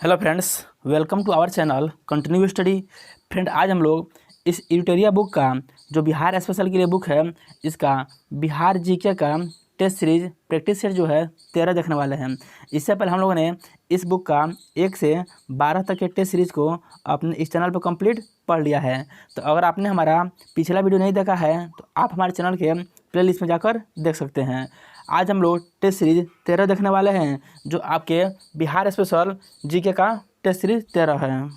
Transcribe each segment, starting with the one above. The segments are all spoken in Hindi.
Hello friends, welcome to our channel continue study. Friend, आज हम लोग इस एडिटोरिया बुक का जो बिहार स्पेशल के लिए बुक है, इसका बिहार जीके का टेस्ट सीरीज प्रैक्टिस सेट जो है 13 देखने वाले हैं। इससे पहले हम लोगों ने इस बुक का 1 से 12 तक के टेस्ट सीरीज को अपने इस चैनल पर कंप्लीट पढ़ लिया है। तो अगर आपने हमारा पिछला वीडियो नहीं देखा है तो आप हमारे चैनल के प्लेलिस्ट में जाकर देख सकते हैं। आज हम लोग टेस्ट सीरीज 13 देखने वाले हैं, जो आपके बिहार स्पेशल जीके का टेस्ट सीरीज 13 है।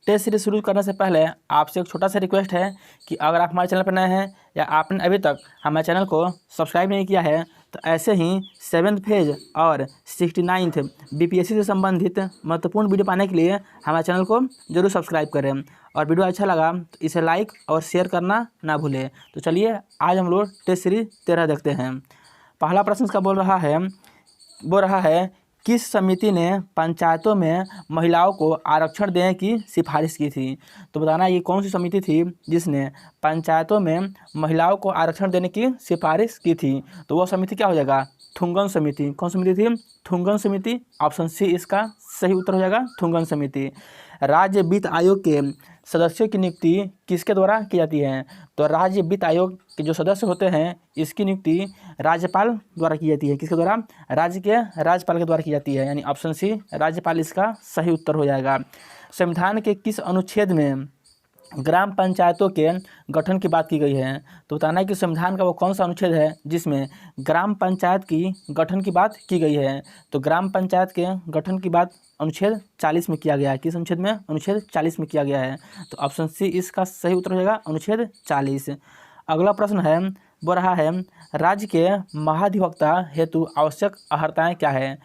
टेस्ट सीरीज शुरू करने से पहले आपसे एक छोटा सा रिक्वेस्ट है कि अगर आप हमारे चैनल पर नए हैं या आपने अभी तक हमारे चैनल को सब्सक्राइब नहीं किया है तो ऐसे ही 7th फेज और 69th बीपीएससी से संबंधित महत्वपूर्ण वीडियो पाने के लिए हमारे चैनल को जरूर सब्सक्राइब करें। और वीडियो अच्छा लगा तो इसे लाइक और शेयर करना ना भूलें। तो चलिए आज हम लोग टेस्ट सीरीज 13 देखते हैं। पहला प्रश्न इसका बोल रहा है किस समिति ने पंचायतों में महिलाओं को आरक्षण देने की सिफारिश की थी। तो बताना ये कौन सी समिति थी जिसने पंचायतों में महिलाओं को आरक्षण देने की सिफारिश की थी। तो वो समिति क्या हो जाएगा? थुंगन समिति। कौन समिति थी? थुंगन समिति। ऑप्शन सी इसका सही उत्तर हो जाएगा, थुंगन समिति। राज्य वित्त आयोग के सदस्यों की नियुक्ति किसके द्वारा की जाती है? तो राज्य वित्त आयोग के जो सदस्य होते हैं इसकी नियुक्ति राज्यपाल द्वारा की जाती है। किसके द्वारा? राज्यपाल के द्वारा की जाती है, यानी ऑप्शन सी राज्यपाल इसका सही उत्तर हो जाएगा। संविधान के किस अनुच्छेद में ग्राम पंचायतों के गठन की बात की गई है? तो बताना है कि संविधान का वो कौन सा अनुच्छेद है जिसमें ग्राम पंचायत की गठन की बात की गई है। तो ग्राम पंचायत के गठन की बात अनुच्छेद 40 में किया गया है। किस अनुच्छेद में? अनुच्छेद 40 में किया गया है। तो ऑप्शन सी इसका सही उत्तर हो जाएगा, अनुच्छेद 40। अगला प्रश्न है वो रहा है राज्य के महाधिवक्ता हेतु आवश्यक अर्हताएँ क्या है?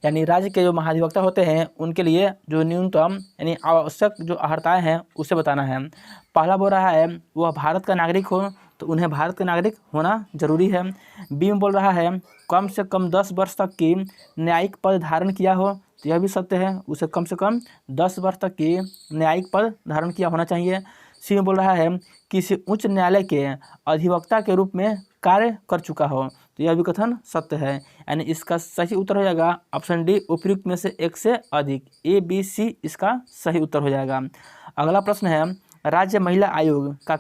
यानी राज्य के जो महाधिवक्ता होते हैं उनके लिए जो न्यूनतम यानी आवश्यक जो अर्हताएँ हैं उसे बताना है। पहला बोल रहा है वह भारत का नागरिक हो, तो उन्हें भारत का नागरिक होना जरूरी है। बी में बोल रहा है कम से कम 10 वर्ष तक की न्यायिक पद धारण किया हो, तो यह भी सत्य है, उसे कम से कम 10 वर्ष तक की न्यायिक पद धारण किया होना चाहिए। सी में बोल रहा है किसी उच्च न्यायालय के अधिवक्ता के रूप में कार्य कर चुका हो, तो यह भी कथन सत्य है, यानी इसका सही उत्तर हो जाएगा ऑप्शन डी उपयुक्त में से एक से अधिक। ए बी सी इसका सही उत्तर हो जाएगा। अगला प्रश्न है राज्य महिला आयोग का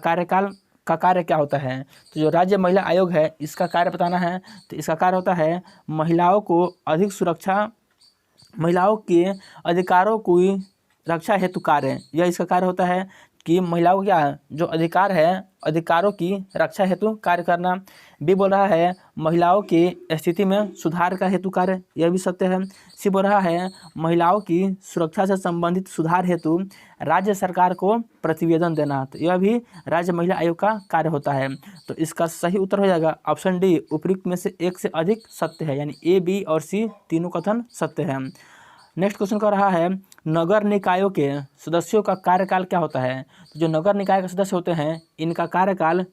कार्य क्या होता है? तो जो राज्य महिला आयोग है इसका कार्य बताना है। तो इसका कार्य होता है महिलाओं को अधिक सुरक्षा, महिलाओं के अधिकारों की रक्षा हेतु कार्य। यह इसका कार्य होता है कि महिलाओं को क्या जो अधिकार है अधिकारों की रक्षा हेतु कार्य करना। बी बोल रहा है महिलाओं की स्थिति में सुधार का हेतु कार्य, यह भी सत्य है। सी बोल रहा है महिलाओं की सुरक्षा से संबंधित सुधार हेतु राज्य सरकार को प्रतिवेदन देना, तो यह भी राज्य महिला आयोग का कार्य होता है। तो इसका सही उत्तर हो जाएगा ऑप्शन डी उपयुक्त में से एक से अधिक सत्य है, यानी ए बी और सी तीनों कथन सत्य है। नेक्स्ट क्वेश्चन कर रहा है नगर निकायों के सदस्यों का कार्यकाल क्या होता है? तो जो नगर निकाय के सदस्य होते हैं इनका कार्यकाल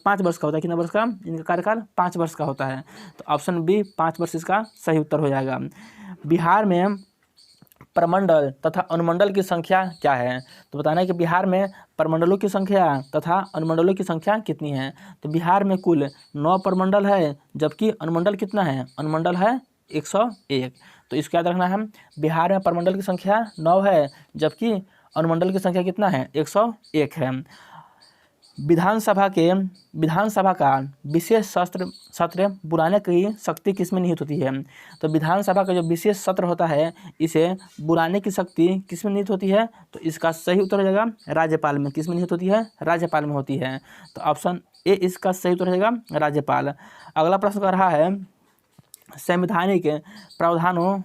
5 वर्ष का होता है। कितना वर्ष का? इनका कार्यकाल 5 वर्ष का होता है। तो ऑप्शन बी 5 वर्ष इसका सही उत्तर हो जाएगा। बिहार में प्रमंडल तथा अनुमंडल की संख्या क्या है? तो बताना है कि बिहार में प्रमंडलों की संख्या तथा अनुमंडलों की संख्या कितनी है? तो बिहार में कुल 9 प्रमंडल है, जबकि अनुमंडल कितना है? अनुमंडल है 101। तो इसको याद रखना है, बिहार में प्रमंडल की संख्या 9 है जबकि अनुमंडल की संख्या कितना है? 101 है। विधानसभा का विशेष सत्र बुलाने की शक्ति किसमें निहित होती है? तो विधानसभा का जो विशेष सत्र होता है इसे बुलाने की शक्ति किसमें निहित होती है? तो इसका सही उत्तर हो जाएगा राज्यपाल में। किसमें निहित होती है? राज्यपाल में होती है। तो ऑप्शन ए इसका सही उत्तर हो जाएगा राज्यपाल। अगला प्रश्न कर रहा है संवैधानिक प्रावधानों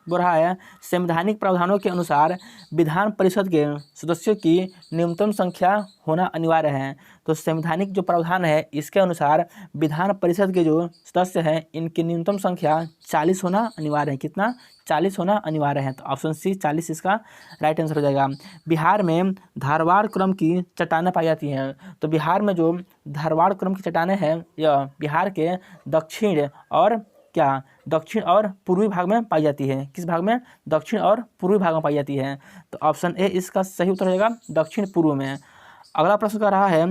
बोल रहा है संवैधानिक प्रावधानों के अनुसार विधान परिषद के सदस्यों की न्यूनतम संख्या होना अनिवार्य है। तो संवैधानिक जो प्रावधान है इसके अनुसार विधान परिषद के जो सदस्य हैं इनकी न्यूनतम संख्या 40 होना अनिवार्य है। कितना? 40 होना अनिवार्य है। तो ऑप्शन सी 40 इसका राइट आंसर हो जाएगा। बिहार में धारवाड़ क्रम की चट्टानें पाई जाती हैं। तो बिहार में जो धारवाड़ क्रम की चट्टानें हैं यह बिहार के दक्षिण और पूर्वी भाग में पाई जाती है। किस भाग में? दक्षिण और पूर्वी भाग में पाई जाती है। तो ऑप्शन ए इसका सही उत्तर हो जाएगा दक्षिण पूर्व में। अगला प्रश्न कर रहा है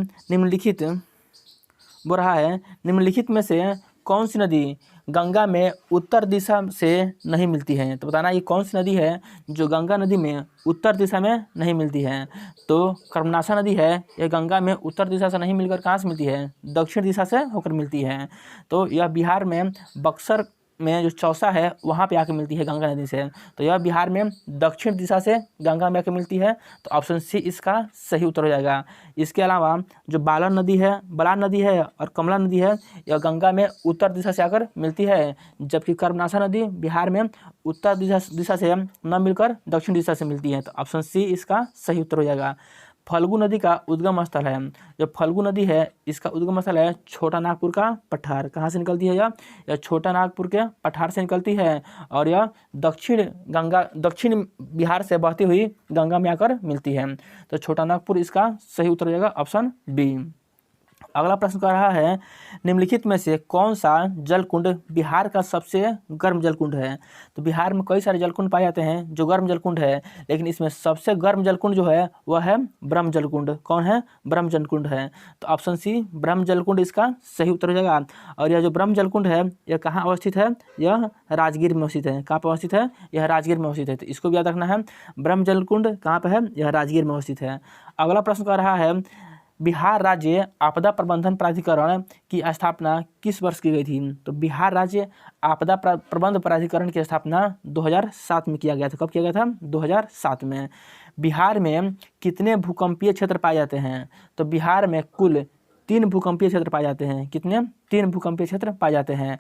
निम्नलिखित में से कौन सी नदी गंगा में उत्तर दिशा से नहीं मिलती है। तो बताना ये कौन सी नदी है जो गंगा नदी में उत्तर दिशा में नहीं मिलती है। तो कर्मनाशा नदी है, यह गंगा में उत्तर दिशा से नहीं मिलकर कहाँ से मिलती है, दक्षिण दिशा से होकर मिलती है। तो यह बिहार में बक्सर में जो चौसा है वहाँ पे आके मिलती है गंगा नदी से। तो यह बिहार में दक्षिण दिशा से गंगा में आके मिलती है। तो ऑप्शन सी इसका सही उत्तर हो जाएगा। इसके अलावा जो बलान नदी है और कमला नदी है, यह गंगा में उत्तर दिशा से आकर मिलती है, जबकि कर्मनाशा नदी बिहार में उत्तर दिशा से न मिलकर दक्षिण दिशा से मिलती है। तो ऑप्शन सी इसका सही उत्तर हो जाएगा। फल्गु नदी का उद्गम स्थल है, जो फल्गु नदी है इसका उद्गम स्थल है छोटा नागपुर का पठार। कहाँ से निकलती है यह छोटा नागपुर के पठार से निकलती है और यह दक्षिण बिहार से बहती हुई गंगा में आकर मिलती है। तो छोटा नागपुर इसका सही उत्तर हो जाएगा ऑप्शन बी। अगला प्रश्न कर रहा है, निम्नलिखित में से कौन सा जलकुंड बिहार का सबसे गर्म जलकुंड है। तो बिहार में कई सारे जलकुंड पाए जाते हैं जो गर्म जलकुंड है, लेकिन इसमें सबसे गर्म जलकुंड जो है वह है ब्रह्म जलकुंड। कौन है, ब्रह्म जलकुंड है। तो ऑप्शन सी ब्रह्म जलकुंड इसका सही उत्तर हो जाएगा। और यह जो ब्रह्म जलकुंड है यह कहाँ अवस्थित है, यह राजगीर में अवस्थित है। कहाँ पर अवस्थित है, यह राजगीर में अवस्थित है। तो इसको भी याद रखना है, ब्रह्म जलकुंड कहाँ पर है, यह राजगीर में अवस्थित है। अगला प्रश्न कर रहा है, बिहार राज्य आपदा प्रबंधन प्राधिकरण की स्थापना किस वर्ष की गई थी। तो बिहार राज्य आपदा प्रबंधन प्राधिकरण की स्थापना 2007 में किया गया था। कब किया गया था, 2007 में। बिहार में कितने भूकंपीय क्षेत्र पाए जाते हैं। तो बिहार में कुल 3 भूकंपीय क्षेत्र पाए जाते हैं। कितने, 3 भूकंपीय क्षेत्र पाए जाते हैं।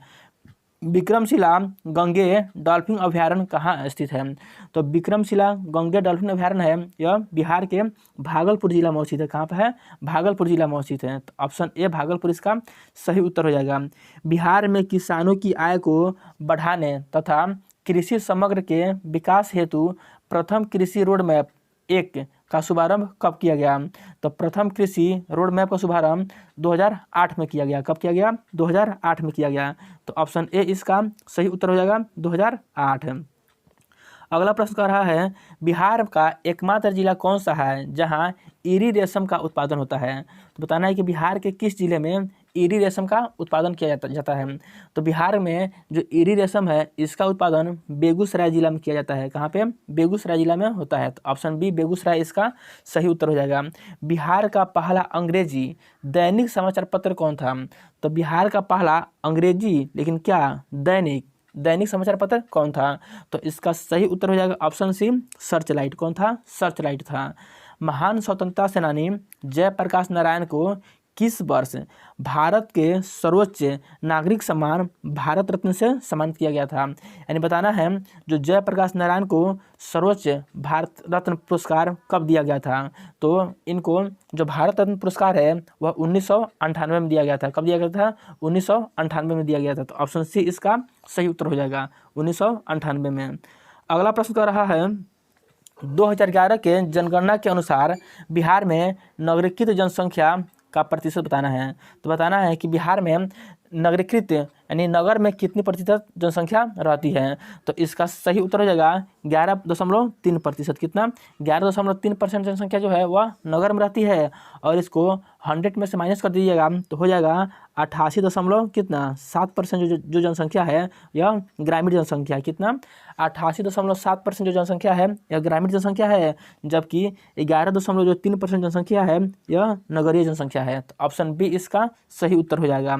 विक्रमशिला गंगे डॉल्फिन अभयारण्य कहाँ स्थित है। तो विक्रमशिला गंगे डॉल्फिन अभयारण्य है, यह बिहार के भागलपुर जिला में अवस्थित है। कहाँ पर है, भागलपुर जिला में अवस्थित है। तो ऑप्शन ए भागलपुर इसका सही उत्तर हो जाएगा। बिहार में किसानों की आय को बढ़ाने तथा कृषि समग्र के विकास हेतु प्रथम कृषि रोड मैप 1 का शुभारंभ कब किया गया। तो प्रथम कृषि रोड मैप का शुभारंभ 2008 में किया गया। कब किया गया, 2008 में किया गया। तो ऑप्शन ए इसका सही उत्तर हो जाएगा 2008। अगला प्रश्न कर रहा है, बिहार का एकमात्र जिला कौन सा है जहां ईरी रेशम का उत्पादन होता है। तो बताना है कि बिहार के किस जिले में ईरी रेशम का उत्पादन किया जाता है। तो बिहार में जो ईरी रेशम है इसका उत्पादन बेगूसराय जिला में किया जाता है। कहाँ पे, बेगूसराय जिला में होता है। तो ऑप्शन बी बेगूसराय इसका सही उत्तर हो जाएगा। बिहार का पहला अंग्रेजी दैनिक समाचार पत्र कौन था। तो बिहार का पहला अंग्रेजी लेकिन क्या दैनिक समाचार पत्र कौन था। तो इसका सही उत्तर हो जाएगा ऑप्शन सी सर्चलाइट। कौन था, सर्चलाइट था। महान स्वतंत्रता सेनानी जयप्रकाश नारायण को किस वर्ष भारत के सर्वोच्च नागरिक सम्मान भारत रत्न से सम्मानित किया गया था। यानी बताना है जो जयप्रकाश नारायण को सर्वोच्च भारत रत्न पुरस्कार कब दिया गया था। तो इनको जो भारत रत्न पुरस्कार है वह 1998 में दिया गया था। कब दिया गया था, 1998 में दिया गया था। तो ऑप्शन सी इसका सही उत्तर हो जाएगा 1998 में। अगला प्रश्न कर रहा है, 2011 के जनगणना के अनुसार बिहार में नागरिकीकृत जनसंख्या का प्रतिशत बताना है। तो बताना है कि बिहार में नागरिकीकृत यानी नगर में कितनी प्रतिशत जनसंख्या रहती है। तो इसका सही उत्तर हो जाएगा 11.3%। कितना, 11.3% जनसंख्या जो है वह नगर में रहती है। और इसको 100 में से माइनस कर दीजिएगा तो हो जाएगा 88.7% जो जनसंख्या है यह ग्रामीण जनसंख्या है। कितना, 88.7% जो जनसंख्या है यह ग्रामीण जनसंख्या है, जबकि 11.3% जनसंख्या है यह नगरीय जनसंख्या है। तो ऑप्शन बी इसका सही उत्तर हो जाएगा।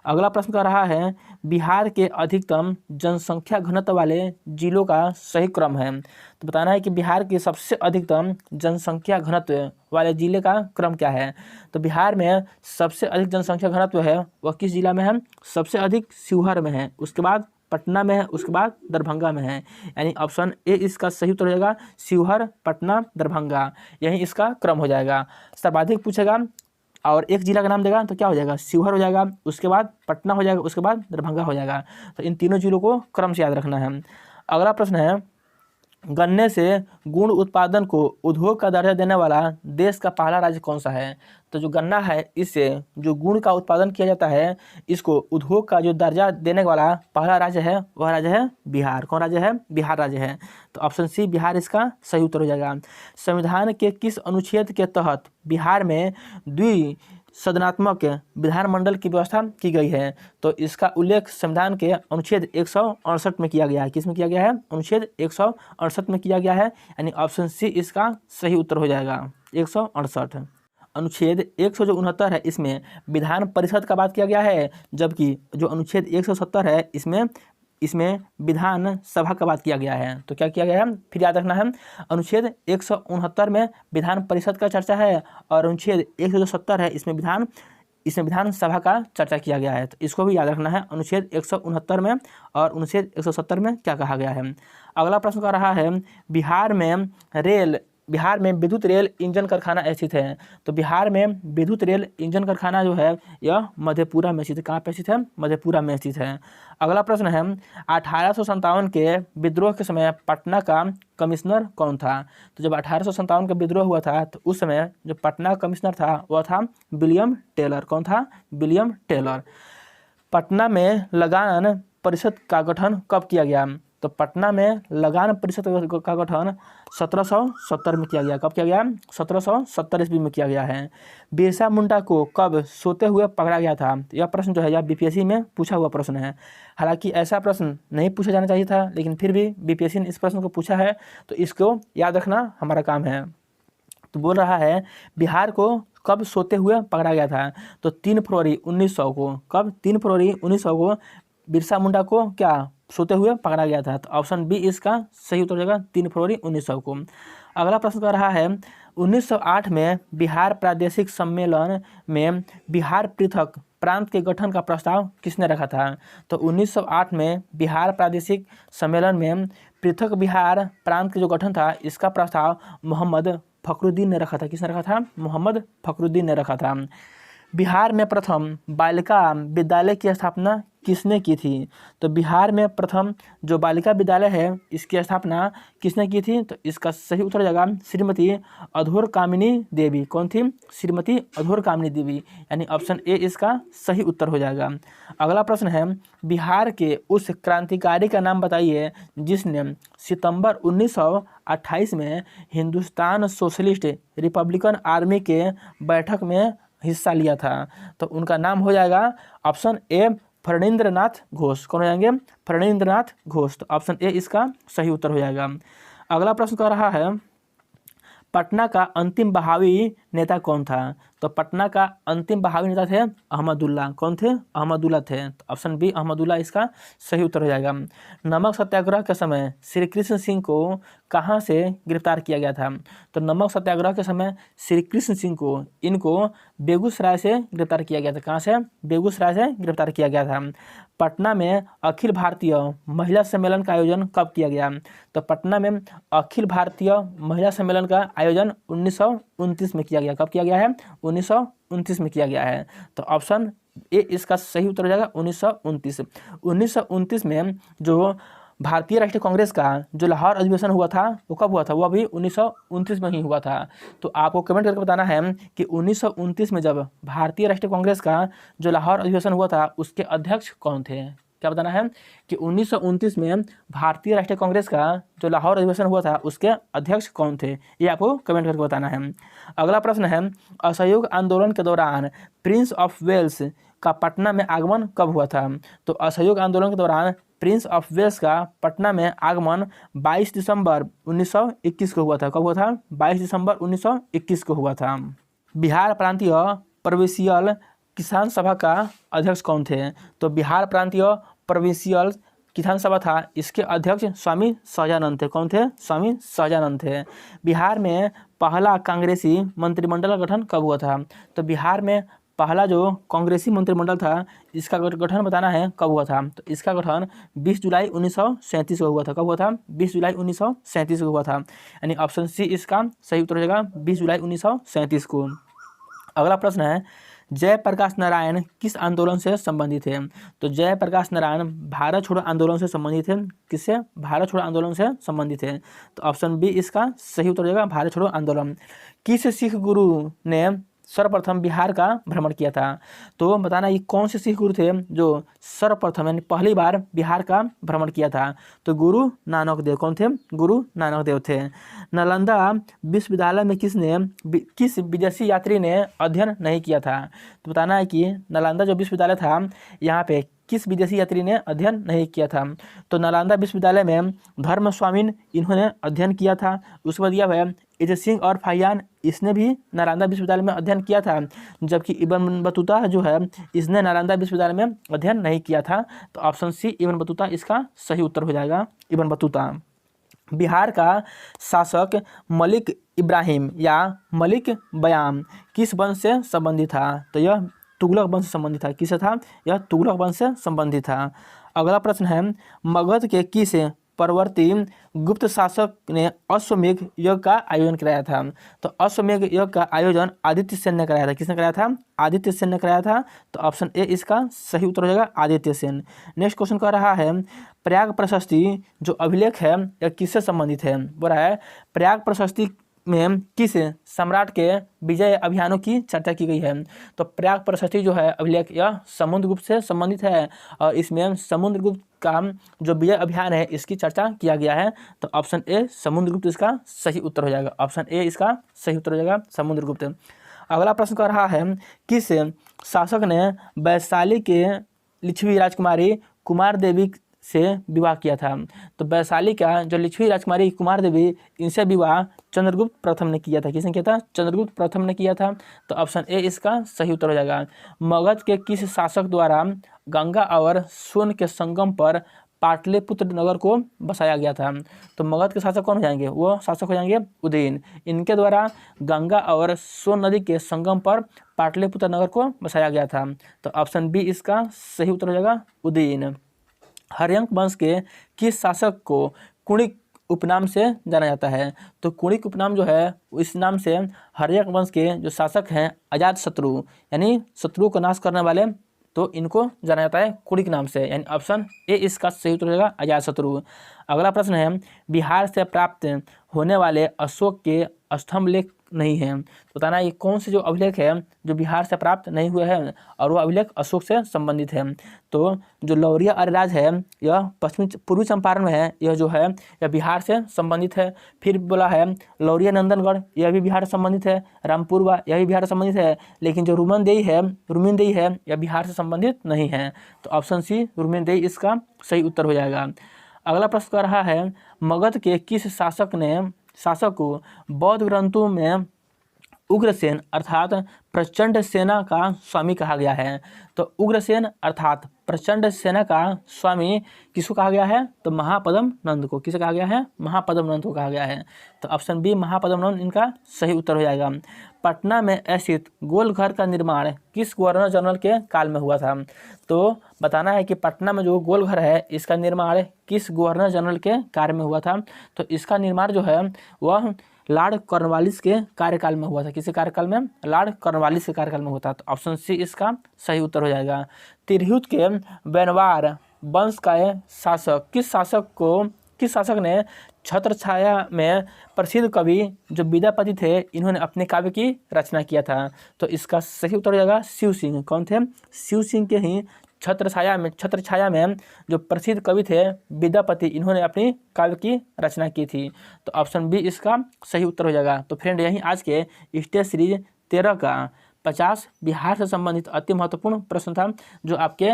अगला प्रश्न कर रहा है, बिहार के अधिकतम जनसंख्या घनत्व वाले जिलों का सही क्रम है। तो बताना है कि बिहार के सबसे अधिकतम जनसंख्या घनत्व वाले जिले का क्रम क्या है। तो बिहार में सबसे अधिक जनसंख्या घनत्व है वह किस जिला में है, सबसे अधिक शिवहर में है, उसके बाद पटना में है, उसके बाद दरभंगा में है। यानी ऑप्शन ए इसका सही उत्तर हो जाएगा शिवहर, पटना, दरभंगा, यही इसका क्रम हो जाएगा। सर्वाधिक पूछेगा और एक जिला का नाम देगा तो क्या हो जाएगा, शिवहर हो जाएगा, उसके बाद पटना हो जाएगा, उसके बाद दरभंगा हो जाएगा। तो इन तीनों जिलों को क्रम से याद रखना है। अगला प्रश्न है, गन्ने से गुड़ उत्पादन को उद्योग का दर्जा देने वाला देश का पहला राज्य कौन सा है। तो जो गन्ना है इससे जो गुड़ का उत्पादन किया जाता है इसको उद्योग का जो दर्जा देने वाला पहला राज्य है वह राज्य है बिहार। कौन राज्य है, बिहार राज्य है। तो ऑप्शन सी बिहार इसका सही उत्तर हो जाएगा। संविधान के किस अनुच्छेद के तहत बिहार में सदनात्मक विधानमंडल की व्यवस्था की गई है? तो इसका उल्लेख संविधान के अनुच्छेद 168 में किया गया है। किस में किया गया है? अनुच्छेद 168 में किया गया है, यानी ऑप्शन सी इसका सही उत्तर हो जाएगा, 168। अनुच्छेद 169 है, इसमें विधान परिषद का बात किया गया है, जबकि जो अनुच्छेद 170 है इसमें विधान सभा का बात किया गया है। तो क्या किया गया है, फिर याद रखना है, अनुच्छेद 169 में विधान परिषद का चर्चा है और अनुच्छेद 170 है इसमें विधान सभा का चर्चा किया गया है। तो इसको भी याद रखना है, अनुच्छेद 169 में और अनुच्छेद 170 में क्या कहा गया है। अगला प्रश्न का रहा है, बिहार में विद्युत रेल इंजन कारखाना स्थित है। तो बिहार में विद्युत रेल इंजन कारखाना जो है यह मधेपुरा में स्थित है। कहाँ पे स्थित है? मधेपुरा में स्थित है। अगला प्रश्न है, 1857 के विद्रोह के समय पटना का कमिश्नर कौन था? तो जब 1857 का विद्रोह हुआ था तो उस समय जो पटना का कमिश्नर था वह था विलियम टेलर। कौन था? William Taylor. पटना में लगान परिषद का गठन कब किया गया? तो पटना में लगान परिषद का गठन 1770 में किया गया। कब किया गया? 1770 ईस्वी में किया गया है। बिरसा मुंडा को कब सोते हुए पकड़ा गया था? यह प्रश्न जो है यह बीपीएससी में पूछा हुआ प्रश्न है। हालांकि ऐसा प्रश्न नहीं पूछा जाना चाहिए था, लेकिन फिर भी बीपीएससी ने इस प्रश्न को पूछा है, तो इसको याद रखना हमारा काम है। तो बोल रहा है बिहार को कब सोते हुए पकड़ा गया था? तो 3 फरवरी 1900 को। कब? 3 फरवरी 1900 को बिरसा मुंडा को क्या सोते हुए पकड़ा गया था? तो ऑप्शन बी इसका सही उत्तर हो जाएगा, 3 फरवरी 1900 को। अगला प्रश्न कर रहा है, 1908 में बिहार प्रादेशिक सम्मेलन में बिहार पृथक प्रांत के गठन का प्रस्ताव किसने रखा था? तो 1908 में बिहार प्रादेशिक सम्मेलन में पृथक बिहार प्रांत के जो गठन था इसका प्रस्ताव मोहम्मद फखरुद्दीन ने रखा था। किसने रखा था? मोहम्मद फखरुद्दीन ने रखा था। बिहार में प्रथम बालिका विद्यालय की स्थापना किसने की थी? तो बिहार में प्रथम जो बालिका विद्यालय है इसकी स्थापना किसने की थी? तो इसका सही उत्तर हो जाएगा श्रीमती अधूर कामिनी देवी। कौन थी? श्रीमती अधूर कामिनी देवी, यानी ऑप्शन ए इसका सही उत्तर हो जाएगा। अगला प्रश्न है, बिहार के उस क्रांतिकारी का नाम बताइए जिसने सितंबर 1928 में हिंदुस्तान सोशलिस्ट रिपब्लिकन आर्मी के बैठक में हिस्सा लिया था। तो उनका नाम हो जाएगा ऑप्शन ए फणींद्रनाथ घोष। कौन हो जाएंगे? फणींद्रनाथ घोष। तो ऑप्शन ए इसका सही उत्तर हो जाएगा। अगला प्रश्न कर रहा है, पटना का अंतिम बहावी नेता कौन था? तो पटना का अंतिम बहावी नेता थे अहमदुल्ला। कौन थे? अहमदुल्ला थे। तो ऑप्शन बी अहमदुल्ला इसका सही उत्तर हो जाएगा। नमक सत्याग्रह के समय श्री कृष्ण सिंह को कहाँ से गिरफ्तार किया गया था? तो नमक सत्याग्रह के समय श्री कृष्ण सिंह को इनको बेगूसराय से गिरफ्तार किया गया था। कहाँ से? बेगूसराय से गिरफ्तार किया गया था। पटना में अखिल भारतीय महिला सम्मेलन का आयोजन कब किया गया? तो पटना में अखिल भारतीय महिला सम्मेलन का आयोजन 1929 में किया गया। कब किया गया है? 1929 में किया गया है। तो ऑप्शन ए इसका सही उत्तर हो जाएगा 1929। 1929 में जो भारतीय राष्ट्रीय कांग्रेस का जो लाहौर अधिवेशन हुआ था वो कब हुआ था? वो भी 1929 में ही हुआ था। तो आपको कमेंट करके बताना है कि 1929 में जब भारतीय राष्ट्रीय कांग्रेस का जो लाहौर अधिवेशन हुआ था उसके अध्यक्ष कौन थे? क्या बताना है कि 1929 में भारतीय राष्ट्रीय कांग्रेस का जो लाहौर अधिवेशन हुआ था उसके अध्यक्ष कौन थे? ये आपको कमेंट करके बताना है। अगला प्रश्न है, असहयोग आंदोलन के दौरान प्रिंस ऑफ वेल्स का पटना में आगमन कब हुआ था? तो असहयोग आंदोलन के दौरान प्रिंस ऑफ वेल्स का पटना में आगमन 22 दिसंबर 1921 को हुआ था। कब हुआ था? 22 दिसंबर 1921 को हुआ था। बिहार प्रांतीय प्रोविंशियल किसान सभा का अध्यक्ष कौन थे? तो बिहार प्रांतीय प्रोविंशियल किसान सभा था, इसके अध्यक्ष स्वामी सहजानंद थे। कौन थे? स्वामी सहजानंद थे। बिहार में पहला कांग्रेसी मंत्रिमंडल का गठन कब हुआ था? तो बिहार में पहला जो कांग्रेसी मंत्रिमंडल था इसका गठन बताना है कब हुआ था। तो इसका गठन 20 जुलाई 1937 को हुआ था। कब हुआ था? 20 जुलाई 1937 को हुआ था, यानी ऑप्शन सी इसका सही उत्तर हो जाएगा 20 जुलाई 1937 को। अगला प्रश्न है, जयप्रकाश नारायण किस आंदोलन से संबंधित है? तो जयप्रकाश नारायण भारत छोड़ो आंदोलन से संबंधित है। किससे? भारत छोड़ो आंदोलन से संबंधित है। तो ऑप्शन बी इसका सही उत्तर हो जाएगा भारत छोड़ो आंदोलन। किस सिख गुरु ने सर्वप्रथम बिहार का भ्रमण किया था? तो बताना ये कौन से सिख गुरु थे जो सर्वप्रथम यानी पहली बार बिहार का भ्रमण किया था? तो गुरु नानक देव। कौन थे? गुरु नानक देव थे। नालंदा विश्वविद्यालय में किस विदेशी यात्री ने अध्ययन नहीं किया था? तो बताना है कि नालंदा जो विश्वविद्यालय था यहाँ पे किस विदेशी यात्री ने अध्ययन नहीं किया था? तो नालंदा विश्वविद्यालय में धर्म स्वामीन इन्होंने अध्ययन किया था। उसके बाद दिया हुआ है इजे सिंह और फाहियान, इसने भी नालंदा विश्वविद्यालय में अध्ययन किया था, जबकि इब्न बतूता जो है इसने नालंदा विश्वविद्यालय में अध्ययन नहीं किया था। तो ऑप्शन सी इब्न बतूता इसका सही उत्तर हो जाएगा, इब्न बतूता। बिहार का शासक मलिक इब्राहिम या मलिक बयाम किस वंश से संबंधित था? तो यह तुगलक वंश से संबंधित था। किससे था? यह तुगलक वंश से संबंधित था। अगला प्रश्न है मगध के किस परवर्ती गुप्त शासक ने अश्वमेध यज्ञ का आयोजन कराया था? तो अश्वमेध यज्ञ का आयोजन आदित्य सेन ने कराया था। किसने कराया था? आदित्य सेन ने कराया था। तो ऑप्शन ए इसका सही उत्तर हो जाएगा, आदित्य सेन। नेक्स्ट क्वेश्चन कर रहा है प्रयाग प्रशस्ति जो अभिलेख है यह किससे संबंधित है? बोल रहा है प्रयाग प्रशस्ति में किस सम्राट के विजय अभियानों की चर्चा की गई है? तो प्रयाग प्रशस्ति जो है अभिलेख यह समुद्रगुप्त से संबंधित है और इसमें समुद्रगुप्त का जो विजय अभियान है इसकी चर्चा किया गया है। तो ऑप्शन ए समुद्रगुप्त इसका सही उत्तर हो जाएगा। ऑप्शन ए इसका सही उत्तर हो जाएगा, समुद्रगुप्त। अगला प्रश्न कर रहा है किस शासक ने वैशाली के लिच्छवी राजकुमारी कुमार देवी से विवाह किया था? तो वैशाली का जो लिच्छवी राजकुमारी कुमार देवी इनसे विवाह चंद्रगुप्त प्रथम ने किया था। किसने किया था? चंद्रगुप्त प्रथम ने किया था। तो ऑप्शन ए इसका सही उत्तर हो जाएगा। मगध के किस शासक द्वारा गंगा और सोन के संगम पर पाटलिपुत्र नगर को बसाया गया था? तो मगध के शासक कौन हो जाएंगे? वो शासक हो जाएंगे उदयन। इनके द्वारा गंगा और सोन नदी के संगम पर पाटलिपुत्र नगर को बसाया गया था। तो ऑप्शन बी इसका सही उत्तर हो जाएगा, उदयन। हर्यंक वंश के किस शासक को कुणिक उपनाम से जाना जाता है? तो कुणिक उपनाम जो है इस नाम से हर्यंक वंश के जो शासक हैं अजात शत्रु यानी शत्रु को नाश करने वाले, तो इनको जाना जाता है कुणिक नाम से, यानी ऑप्शन ए इसका सही उत्तर होगा, अजात शत्रु। अगला प्रश्न है बिहार से प्राप्त होने वाले अशोक के स्तंभ लेख नहीं है। तो बताना ये कौन से जो अभिलेख है जो बिहार से प्राप्त नहीं हुए हैं और वह अभिलेख अशोक से संबंधित है? तो जो लौरिया अरराज है यह पूर्वी चंपारण में है, यह जो है यह बिहार से संबंधित है। फिर बोला है लौरिया नंदनगढ़, यह भी बिहार से संबंधित है। रामपुरवा यह भी बिहार से संबंधित है, लेकिन जो रुमिनदेही है यह बिहार से संबंधित नहीं है। तो ऑप्शन सी रुमिनदेही इसका सही उत्तर हो जाएगा। अगला प्रश्न कर रहा है मगध के किस शासक को बौद्ध ग्रंथों में उग्रसेन अर्थात प्रचंड सेना का स्वामी कहा गया है? तो उग्रसेन अर्थात प्रचंड सेना का स्वामी किसको कहा गया है? तो महापद्म नंद को। किसे कहा गया है? महापद्म नंद को कहा गया है। तो ऑप्शन बी महापद्म नंद इनका सही उत्तर हो जाएगा। पटना में स्थित गोल घर का निर्माण किस गवर्नर जनरल के काल में हुआ था? तो बताना है कि पटना में जो गोल घर है इसका निर्माण किस गवर्नर जनरल के कार्य में हुआ था? तो इसका निर्माण जो है वह लॉर्ड कॉर्नवालिस के कार्यकाल में हुआ था। किसी कार्यकाल में? लॉर्ड कॉर्नवालिस के कार्यकाल में हुआ था। तो ऑप्शन सी इसका सही उत्तर हो जाएगा। तिरहुत के बैनवार वंश का किस शासक ने छत्रछाया में प्रसिद्ध कवि जो विद्यापति थे इन्होंने अपने काव्य की रचना किया था? तो इसका सही उत्तर हो जाएगा शिव सिंह। कौन थे? शिव सिंह के ही छत्रछाया में जो प्रसिद्ध कवि थे विद्यापति, इन्होंने अपनी काव्य की रचना की थी। तो ऑप्शन बी इसका सही उत्तर हो जाएगा। तो फ्रेंड यही आज के स्टेट सीरीज 13 का 50 बिहार से संबंधित अति महत्वपूर्ण प्रश्न था जो आपके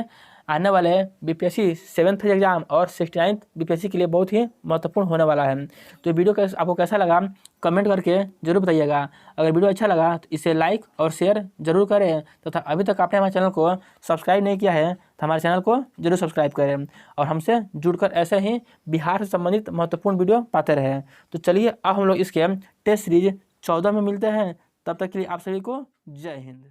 आने वाले बीपीएससी 7th एग्जाम और 69th बीपीएससी के लिए बहुत ही महत्वपूर्ण होने वाला है। तो वीडियो आपको कैसा लगा कमेंट करके जरूर बताइएगा। अगर वीडियो अच्छा लगा तो इसे लाइक और शेयर जरूर करें तथा अभी तक आपने हमारे चैनल को सब्सक्राइब नहीं किया है तो हमारे चैनल को जरूर सब्सक्राइब करें और हमसे जुड़कर ऐसे ही बिहार से संबंधित महत्वपूर्ण वीडियो पाते रहें। तो चलिए अब हम लोग इसके टेस्ट सीरीज 14 में मिलते हैं। तब तक के लिए आप सभी को जय हिंद।